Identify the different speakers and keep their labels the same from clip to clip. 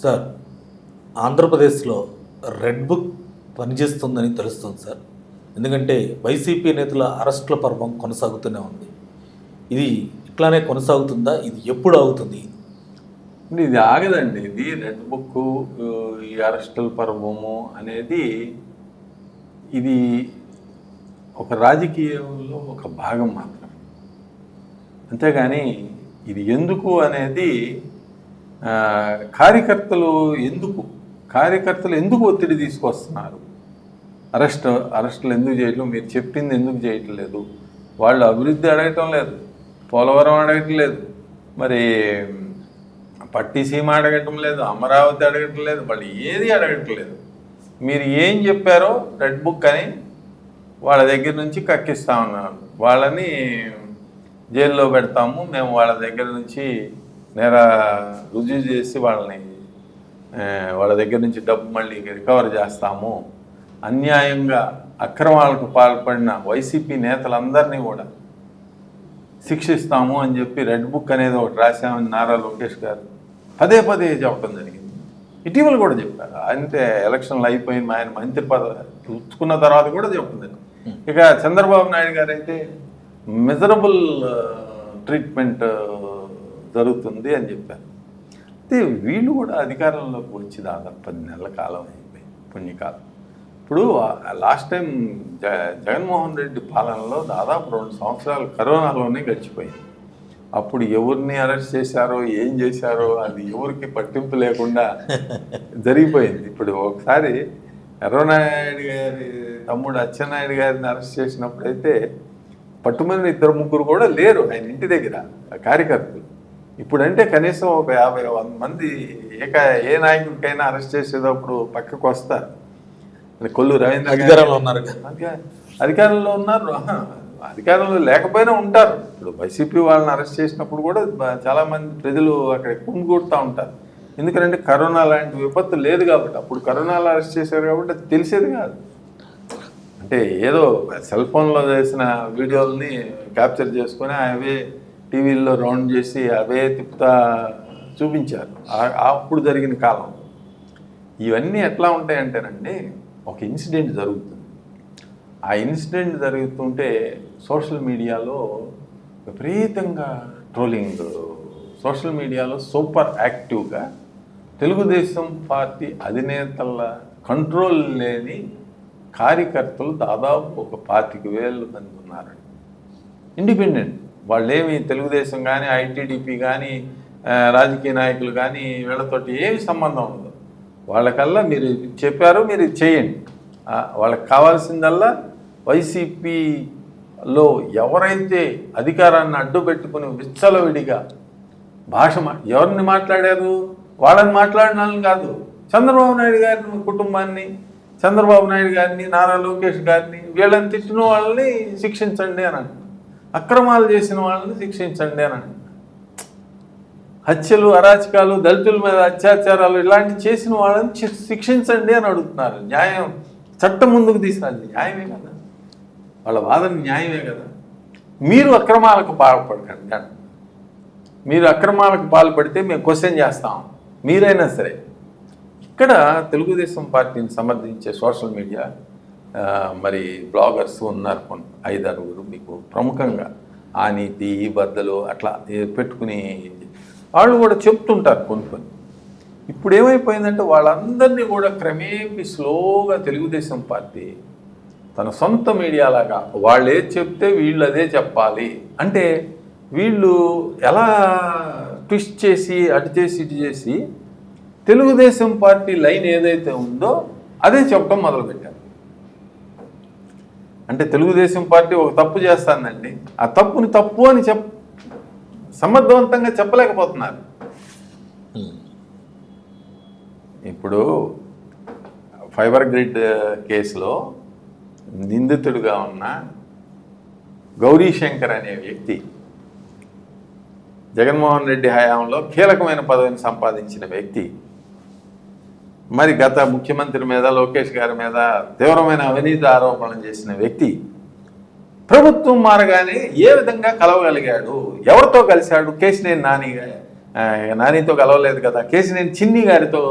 Speaker 1: Sir, ఆంధ్రప్రదేశ్లో red book పనిచేస్తుందని తెలుస్తుంది సార్. ఎందుకంటే వైసీపీ నేతల అరెస్టుల పర్వం కొనసాగుతూనే ఉంది. ఇది ఇట్లానే కొనసాగుతుందా? ఇది ఎప్పుడు ఆగుతుంది?
Speaker 2: ఇది ఆగదండి. ఇది రెడ్ బుక్, ఈ అరెస్టుల పర్వము అనేది ఇది ఒక రాజకీయంలో ఒక భాగం మాత్రమే. అంతేగాని ఇది ఎందుకు అనేది కార్యకర్తలు ఎందుకు ఒత్తిడి తీసుకొస్తున్నారు, అరెస్టులు ఎందుకు చేయట్లేదు, మీరు చెప్పింది ఎందుకు చేయట్లేదు, వాళ్ళు అభివృద్ధి అడగటం లేదు, పోలవరం అడగటం లేదు, మరి పట్టిసీమ అడగటం లేదు, అమరావతి అడగటం లేదు, వాళ్ళు ఏది అడగటం లేదు. మీరు ఏం చెప్పారో రెడ్ బుక్ అని వాళ్ళ దగ్గర నుంచి కక్కిస్తా ఉన్నారు. వాళ్ళని జైల్లో పెడతాము, మేము వాళ్ళ దగ్గర నుంచి రుజువు చేసి వాళ్ళ దగ్గర నుంచి డబ్బు మళ్ళీ రికవర్ చేస్తాము, అన్యాయంగా అక్రమాలకు పాల్పడిన వైసీపీ నేతలందరినీ కూడా శిక్షిస్తాము అని చెప్పి రెడ్ బుక్ అనేది ఒకటి రాశామని నారా లోకేష్ గారు పదే చెప్పడం జరిగింది. ఇటీవల కూడా చెప్పారు. అంటే ఎలక్షన్లు అయిపోయిన ఆయన మంత్రి పదవి ఉంచుకున్న తర్వాత కూడా చెప్తుంది. ఇక చంద్రబాబు నాయుడు గారు అయితే మిజరబుల్ ట్రీట్మెంట్ జరుగుతుంది అని చెప్పారు. అయితే వీళ్ళు కూడా అధికారంలోకి వచ్చి దాదాపు 10 నెలల కాలం అయిపోయింది, పుణ్యకాలం. ఇప్పుడు లాస్ట్ టైం జగన్మోహన్ రెడ్డి పాలనలో దాదాపు 2 సంవత్సరాలు కరోనాలోనే గడిచిపోయింది. అప్పుడు ఎవరిని అరెస్ట్ చేశారో, ఏం చేశారో అది ఎవరికి పట్టింపు లేకుండా జరిగిపోయింది. ఇప్పుడు ఒకసారి ఎర్రనాయుడు గారి తమ్ముడు అచ్చెన్నాయుడు గారిని అరెస్ట్ చేసినప్పుడైతే పట్టుమని 2-3 కూడా లేరు ఆయన ఇంటి దగ్గర కార్యకర్తలు. ఇప్పుడంటే కనీసం ఒక 50-100 మంది ఏ నాయకుడికైనా అరెస్ట్ చేసేటప్పుడు పక్కకు వస్తారు. కొల్లు రవీంద్ర
Speaker 1: అధికారంలో ఉన్నారు,
Speaker 2: అధికారంలో లేకపోయినా ఉంటారు. ఇప్పుడు వైసీపీ వాళ్ళని అరెస్ట్ చేసినప్పుడు కూడా చాలామంది ప్రజలు అక్కడ కుంగుడుతూ ఉంటారు. ఎందుకంటే కరోనా లాంటి విపత్తు లేదు కాబట్టి. అప్పుడు కరోనాలో అరెస్ట్ చేశారు కాబట్టి అది తెలిసేది కాదు. అంటే ఏదో సెల్ ఫోన్లో చేసిన వీడియోలని క్యాప్చర్ చేసుకొని అవే టీవీల్లో రౌండ్ చేసి అవే తిప్పుతా చూపించారు అప్పుడు జరిగిన కాలం. ఇవన్నీ ఎట్లా ఉంటాయంటేనండి, ఒక ఇన్సిడెంట్ జరుగుతుంది. ఆ ఇన్సిడెంట్ జరుగుతుంటే సోషల్ మీడియాలో విపరీతంగా ట్రోలింగ్, సోషల్ మీడియాలో సూపర్ యాక్టివ్గా తెలుగుదేశం పార్టీ అధినేతల కంట్రోల్ లేని కార్యకర్తలు దాదాపు ఒక 25,000 మంది ఉన్నారండి. ఇండిపెండెంట్ వాళ్ళేమి తెలుగుదేశం కానీ, ఐటీడీపీ కానీ, రాజకీయ నాయకులు కానీ వీళ్ళతోటి ఏమి సంబంధం ఉండదు. వాళ్ళకల్లా మీరు చెప్పారు, మీరు ఇది చేయండి. వాళ్ళకి కావాల్సిందల్లా వైసీపీలో ఎవరైతే అధికారాన్ని అడ్డు పెట్టుకుని విచ్చలవిడిగా ఎవరిని మాట్లాడారు, వాళ్ళని మాట్లాడిన వాళ్ళని కాదు, చంద్రబాబు నాయుడు గారిని కుటుంబాన్ని, చంద్రబాబు నాయుడు గారిని, నారా లోకేష్ గారిని, వీళ్ళని తిట్టిన వాళ్ళని శిక్షించండి అని అంటున్నారు. అక్రమాలు చేసిన వాళ్ళని శిక్షించండి అని అంటున్నారు. హత్యలు, అరాచకాలు, దళితుల మీద అత్యాచారాలు ఇలాంటివి చేసిన వాళ్ళని శిక్షించండి అని అడుగుతున్నారు. న్యాయం, చట్టం ముందుకు తీసుకురండి. న్యాయమే కదా, వాళ్ళ వాదన న్యాయమే కదా. మీరు అక్రమాలకు పాల్పడకండి. మీరు అక్రమాలకు పాల్పడితే మేము క్వశ్చన్ చేస్తాం. మీరైనా సరే ఇక్కడ తెలుగుదేశం పార్టీని సమర్థించే సోషల్ మీడియా మరి బ్లాగర్స్ ఉన్నారు, 5-6 మీకు ప్రముఖంగా ఆ నీతి, ఈ బద్దలు అట్లా పెట్టుకుని వాళ్ళు కూడా చెప్తుంటారు కొన్ని. ఇప్పుడు ఏమైపోయిందంటే వాళ్ళందరినీ కూడా క్రమేపీ స్లోగా తెలుగుదేశం పార్టీ తన సొంత మీడియాలాగా వాళ్ళు ఏది చెప్తే వీళ్ళు అదే చెప్పాలి. అంటే వీళ్ళు ఎలా ట్విస్ట్ చేసి అటు చేసి ఇటు చేసి తెలుగుదేశం పార్టీ లైన్ ఏదైతే ఉందో అదే చెప్పడం మొదలుపెట్టారు. అంటే తెలుగుదేశం పార్టీ ఒక తప్పు చేస్తుందండి, ఆ తప్పుని తప్పు అని సమర్థవంతంగా చెప్పలేకపోతున్నారు. ఇప్పుడు ఫైబర్ గ్రిడ్ కేసులో నిందితుడిగా ఉన్న గౌరీశంకర్ అనే వ్యక్తి జగన్మోహన్ రెడ్డి హయాంలో కీలకమైన పదవిని సంపాదించిన వ్యక్తి, మరి గత ముఖ్యమంత్రి మీద, లోకేష్ గారి మీద తీవ్రమైన అవినీతి ఆరోపణలు చేసిన వ్యక్తి ప్రభుత్వం మారగానే ఏ విధంగా కలవగలిగాడు, ఎవరితో కలిశాడు, కేశినేని నాని నానితో కలవలేదు కదా, కేసినేని చిన్ని గారితో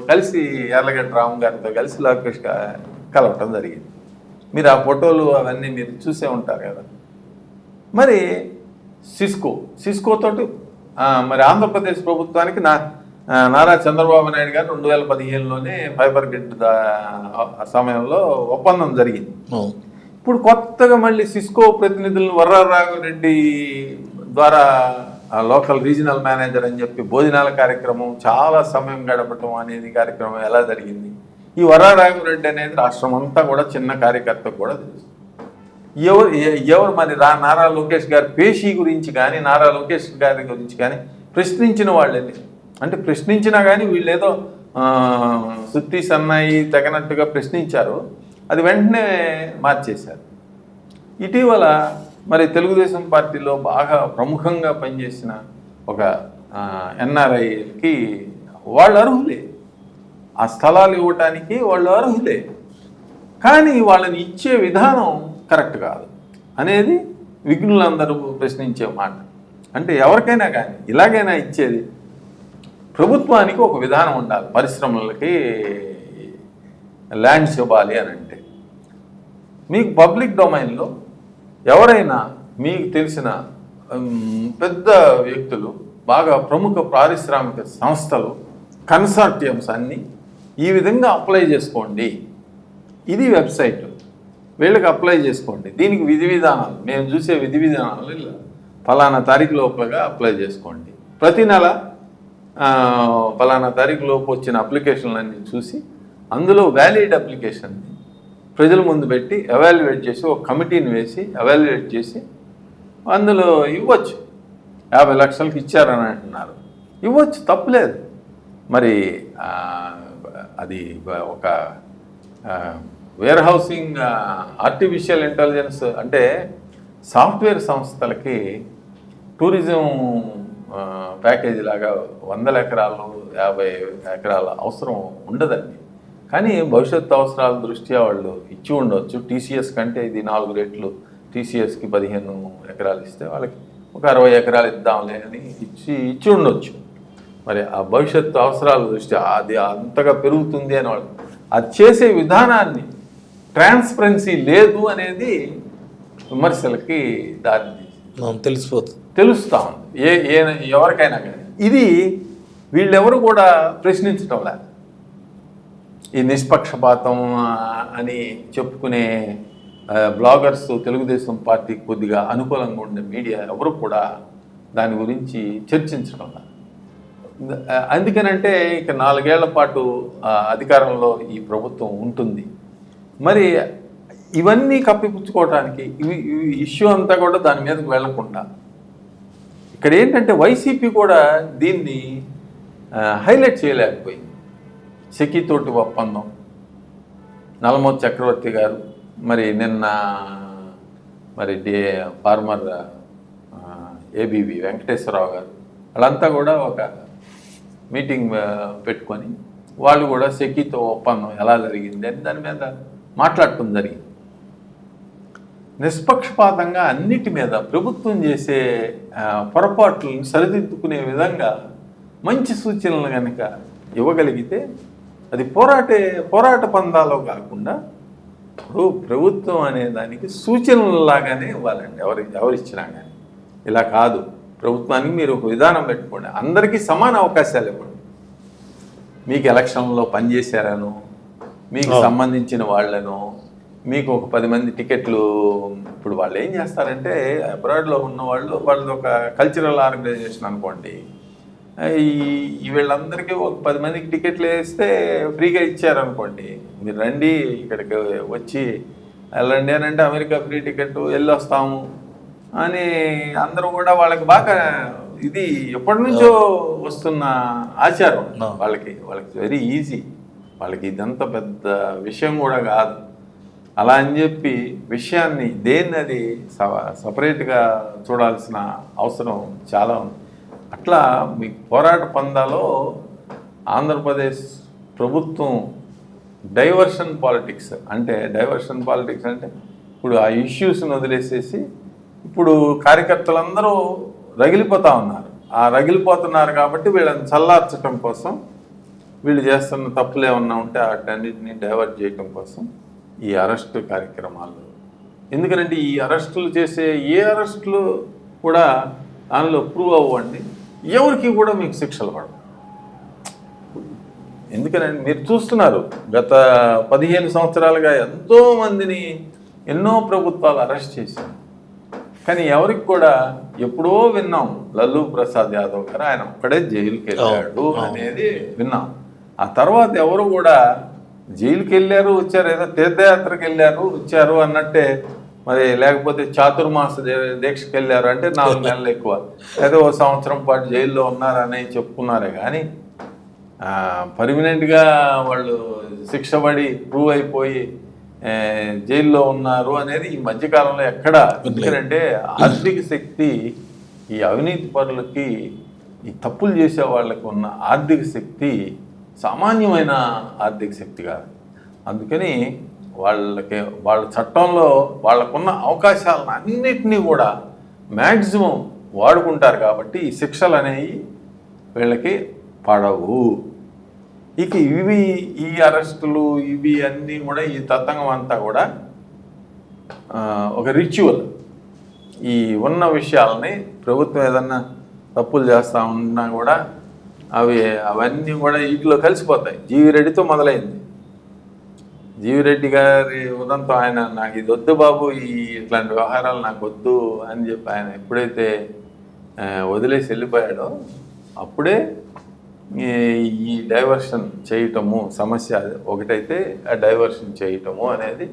Speaker 2: కలిసి యార్లగడ్డ రామ్ గారితో కలిసి లోకేష్ కలవటం జరిగింది. మీరు ఆ ఫోటోలు అవన్నీ మీరు చూసే ఉంటారు కదా. మరి సిస్కో తోటి మరి ఆంధ్రప్రదేశ్ ప్రభుత్వానికి నారా చంద్రబాబు నాయుడు గారు 2015లోనే ఫైబర్ గ్రిడ్ సమయంలో ఒప్పందం జరిగింది. ఇప్పుడు కొత్తగా మళ్ళీ సిస్కో ప్రతినిధులను వర్రారాఘవరెడ్డి ద్వారా లోకల్ రీజనల్ మేనేజర్ అని చెప్పి భోజనాల కార్యక్రమం, చాలా సమయం గడపటం అనేది కార్యక్రమం ఎలా జరిగింది. ఈ వర్రారాఘవరెడ్డి అనేది రాష్ట్రం అంతా కూడా చిన్న కార్యకర్తకు కూడా తెలుసు. ఎవరు మరి నారా లోకేష్ గారి పేషీ గురించి కానీ, నారా లోకేష్ గారి గురించి కానీ ప్రశ్నించిన వాళ్ళని, అంటే ప్రశ్నించినా కానీ వీళ్ళు ఏదో సుత్తి సన్నాయి తగినట్టుగా ప్రశ్నించారు, అది వెంటనే మార్చేశారు. ఇటీవల మరి తెలుగుదేశం పార్టీలో బాగా ప్రముఖంగా పనిచేసిన ఒక ఎన్ఆర్ఐకి వాళ్ళు అర్హులే, ఆ స్థలాలు ఇవ్వటానికి వాళ్ళు అర్హులే, కానీ వాళ్ళని ఇచ్చే విధానం కరెక్ట్ కాదు అనేది విఘ్నులందరూ ప్రశ్నించే మాట. అంటే ఎవరికైనా కానీ ఇలాగైనా ఇచ్చేది, ప్రభుత్వానికి ఒక విధానం ఉండాలి. పరిశ్రమలకి ల్యాండ్స్ ఇవ్వాలి అని అంటే మీకు పబ్లిక్ డొమైన్లో ఎవరైనా మీకు తెలిసిన పెద్ద వ్యక్తులు, బాగా ప్రముఖ పారిశ్రామిక సంస్థలు, కన్సార్టియమ్స్ అన్నీ ఈ విధంగా అప్లై చేసుకోండి, ఇది వెబ్సైట్, వీళ్ళకి అప్లై చేసుకోండి, దీనికి విధి విధానాలు మేము చూసే విధి విధానాలు ఇలా ఫలానా తారీఖు లోపలగా అప్లై చేసుకోండి, ప్రతి నెల ఫలానా తారీఖు లోపు వచ్చిన అప్లికేషన్లన్నీ చూసి అందులో వ్యాలిడ్ అప్లికేషన్ని ప్రజల ముందు పెట్టి ఎవాల్యుయేట్ చేసి ఒక కమిటీని వేసి ఎవాల్యుయేట్ చేసి అందులో ఇవ్వచ్చు. 50 లక్షలకి ఇచ్చారని అంటున్నారు, ఇవ్వచ్చు, తప్పులేదు. మరి అది ఒక వేర్ హౌసింగ్ ఆర్టిఫిషియల్ ఇంటెలిజెన్స్ అంటే సాఫ్ట్వేర్ సంస్థలకి టూరిజం ప్యాకేజీ లాగా 100 ఎకరాలు 50 ఎకరాల అవసరం ఉండదండి. కానీ భవిష్యత్తు అవసరాల దృష్ట్యా వాళ్ళు ఇచ్చి ఉండవచ్చు. టీసీఎస్ కంటే ఇది 4 రెట్లు, టీసీఎస్కి 15 ఎకరాలు ఇస్తే వాళ్ళకి ఒక 60 ఎకరాలు ఇద్దాంలే అని ఇచ్చి ఉండొచ్చు. మరి ఆ భవిష్యత్తు అవసరాల దృష్ట్యా అది అంతగా పెరుగుతుంది అని వాళ్ళు అది చేసే విధానాన్ని, ట్రాన్స్పరెన్సీ లేదు అనేది విమర్శలకి దారి తెలుస్తూ ఉంది ఎవరికైనా కానీ. ఇది వీళ్ళెవరు కూడా ప్రశ్నించటం లేదు. ఈ నిష్పక్షపాతం అని చెప్పుకునే బ్లాగర్స్, తెలుగుదేశం పార్టీకి కొద్దిగా అనుకూలంగా ఉండే మీడియా ఎవరు కూడా దాని గురించి చర్చించడం లేదు. అందుకనంటే ఇక 4 ఏళ్ల పాటు అధికారంలో ఈ ప్రభుత్వం ఉంటుంది. మరి ఇవన్నీ కప్పిపుచ్చుకోవడానికి ఇష్యూ అంతా కూడా దాని మీదకి వెళ్లకుండా ఇక్కడ ఏంటంటే వైసీపీ కూడా దీన్ని హైలైట్ చేయలేకపోయింది. సెకీతోటి ఒప్పందం, నల్లమోతు చక్రవర్తి గారు, మరి నిన్న మరి ఫార్మర్ ఏబీవీ వెంకటేశ్వరరావు గారు వాళ్ళంతా కూడా ఒక మీటింగ్ పెట్టుకొని వాళ్ళు కూడా సెకీతో ఒప్పందం ఎలా జరిగింది అని దాని మీద మాట్లాడటం జరిగింది. నిష్పక్షపాతంగా అన్నిటి మీద ప్రభుత్వం చేసే పొరపాట్లను సరిదిద్దుకునే విధంగా మంచి సూచనలు కనుక ఇవ్వగలిగితే అది పోరాట పందాలో కాకుండా ప్రభుత్వం అనే దానికి సూచనలలాగానే ఇవ్వాలండి. ఎవరిచ్చినా కానీ ఇలా కాదు, ప్రభుత్వానికి మీరు ఒక విధానం పెట్టుకోండి, అందరికీ సమాన అవకాశాలు ఇవ్వండి. మీకు ఎలక్షన్లో పనిచేశారనో, మీకు సంబంధించిన వాళ్ళను, మీకు ఒక 10 మంది టికెట్లు, ఇప్పుడు వాళ్ళు ఏం చేస్తారంటే అబ్రాడ్లో ఉన్న వాళ్ళది ఒక కల్చరల్ ఆర్గనైజేషన్ అనుకోండి, వీళ్ళందరికీ ఒక 10 మందికి టికెట్లు వేస్తే ఫ్రీగా ఇచ్చారనుకోండి, మీరు రండి ఇక్కడికి వచ్చి వెళ్ళండి అని అంటే అమెరికా ఫ్రీ టికెట్ వెళ్ళొస్తాము అని అందరూ కూడా వాళ్ళకి బాగా ఇది ఎప్పటి నుంచో వస్తున్న ఆచారం. వాళ్ళకి వెరీ ఈజీ, వాళ్ళకి ఇదంతా పెద్ద విషయం కూడా కాదు. అలా అని చెప్పి విషయాన్ని దేన్నది సపరేట్గా చూడాల్సిన అవసరం చాలా ఉంది. అట్లా మీకు పోరాట పందాలో ఆంధ్రప్రదేశ్ ప్రభుత్వం డైవర్షన్ పాలిటిక్స్ అంటే ఇప్పుడు ఆ ఇష్యూస్ని వదిలేసేసి ఇప్పుడు కార్యకర్తలందరూ రగిలిపోతూ ఉన్నారు. ఆ రగిలిపోతున్నారు కాబట్టి వీళ్ళని చల్లార్చడం కోసం, వీళ్ళు చేస్తున్న తప్పులు ఏమన్నా ఉంటే వాటన్నిటిని డైవర్ట్ చేయడం కోసం ఈ అరెస్ట్ కార్యక్రమాలు. ఎందుకంటే ఈ అరెస్టులు చేసే ఏ అరెస్టులు కూడా దానిలో ప్రూవ్ అవ్వండి, ఎవరికి కూడా మీకు శిక్షలు పడవు. ఎందుకనంటే మీరు చూస్తున్నారు, గత 15 సంవత్సరాలుగా ఎంతోమందిని ఎన్నో ప్రభుత్వాలు అరెస్ట్ చేశారు. కానీ ఎవరికి కూడా ఎప్పుడో విన్నాం, లల్లూ ప్రసాద్ యాదవ్ గారు ఆయన ఒక్కడే జైలుకి వెళ్ళాడు అనేది విన్నాం. ఆ తర్వాత ఎవరు కూడా జైలుకి వెళ్ళారు వచ్చారు, ఏదో తీర్థయాత్రకు వెళ్ళారు వచ్చారు అన్నట్టే, మరి లేకపోతే చాతుర్మాస దీక్షకి వెళ్ళారు అంటే 4 నెలలు ఎక్కువ, లేదా 1 సంవత్సరం పాటు జైల్లో ఉన్నారని చెప్పుకున్నారే కానీ పర్మనెంట్గా వాళ్ళు శిక్ష పడి ప్రూవ్ అయిపోయి జైల్లో ఉన్నారు అనేది ఈ మధ్యకాలంలో ఎక్కడ. ఎందుకంటే ఆర్థిక శక్తి ఈ అవినీతి పరులకి, ఈ తప్పులు చేసే వాళ్ళకి ఉన్న ఆర్థిక శక్తి సామాన్యమైన ఆర్థిక శక్తి కాదు. అందుకని వాళ్ళ చట్టంలో వాళ్ళకున్న అవకాశాలను అన్నిటినీ కూడా మ్యాక్సిమం వాడుకుంటారు కాబట్టి ఈ శిక్షలు అనేవి వీళ్ళకి పడవు. ఇక ఈ అరెస్టులు ఇవి అన్నీ కూడా ఈ తతంగం అంతా కూడా ఒక రిచువల్. ఈ ఉన్న విషయాలని ప్రభుత్వం ఏదన్నా తప్పులు చేస్తూ ఉన్నా కూడా అవన్నీ కూడా వీటిలో కలిసిపోతాయి. జీవి రెడ్డితో మొదలైంది. జీవి రెడ్డి గారి ఉదంతం, ఆయన నాకు ఇది వద్దు బాబు, ఇట్లాంటి వ్యవహారాలు నాకు వద్దు అని చెప్పి ఆయన ఎప్పుడైతే వదిలేసి వెళ్ళిపోయాడో అప్పుడే ఈ డైవర్షన్ చేయటము సమస్య ఒకటైతే ఆ డైవర్షన్ చేయటము అనేది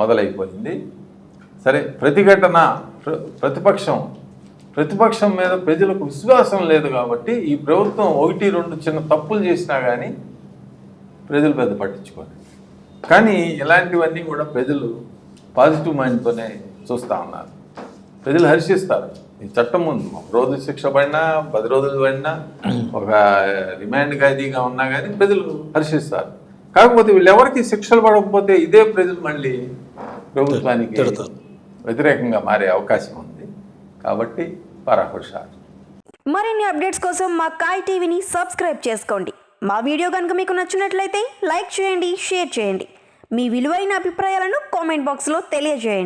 Speaker 2: మొదలైపోయింది. సరే, ప్రతిపక్షం మీద ప్రజలకు విశ్వాసం లేదు కాబట్టి ఈ ప్రభుత్వం 1-2 చిన్న తప్పులు చేసినా కానీ ప్రజలు పెద్ద పట్టించుకోరు. కానీ ఇలాంటివన్నీ కూడా ప్రజలు పాజిటివ్ మైండ్తోనే చూస్తూ ఉన్నారు. ప్రజలు హర్షిస్తారు. ఈ చట్టం ముందు 1 రోజు శిక్ష పడినా 10 రోజులు పడినా ఒక రిమాండ్ ఖైదీగా ఉన్నా కానీ ప్రజలు హర్షిస్తారు. కాకపోతే వీళ్ళెవరికి శిక్షలు పడకపోతే ఇదే ప్రజలు మళ్ళీ ప్రభుత్వానికి వ్యతిరేకంగా మారే అవకాశం ఉంది. కాబట్టి పరాహుషారు.
Speaker 3: మరిన్ని అప్డేట్స్ కోసం మా కాయ్ టీవీని సబ్స్క్రైబ్ చేసుకోండి. మా వీడియో కనుక మీకు నచ్చినట్లయితే లైక్ చేయండి, షేర్ చేయండి. మీ విలువైన అభిప్రాయాలను కామెంట్ బాక్స్లో తెలియజేయండి.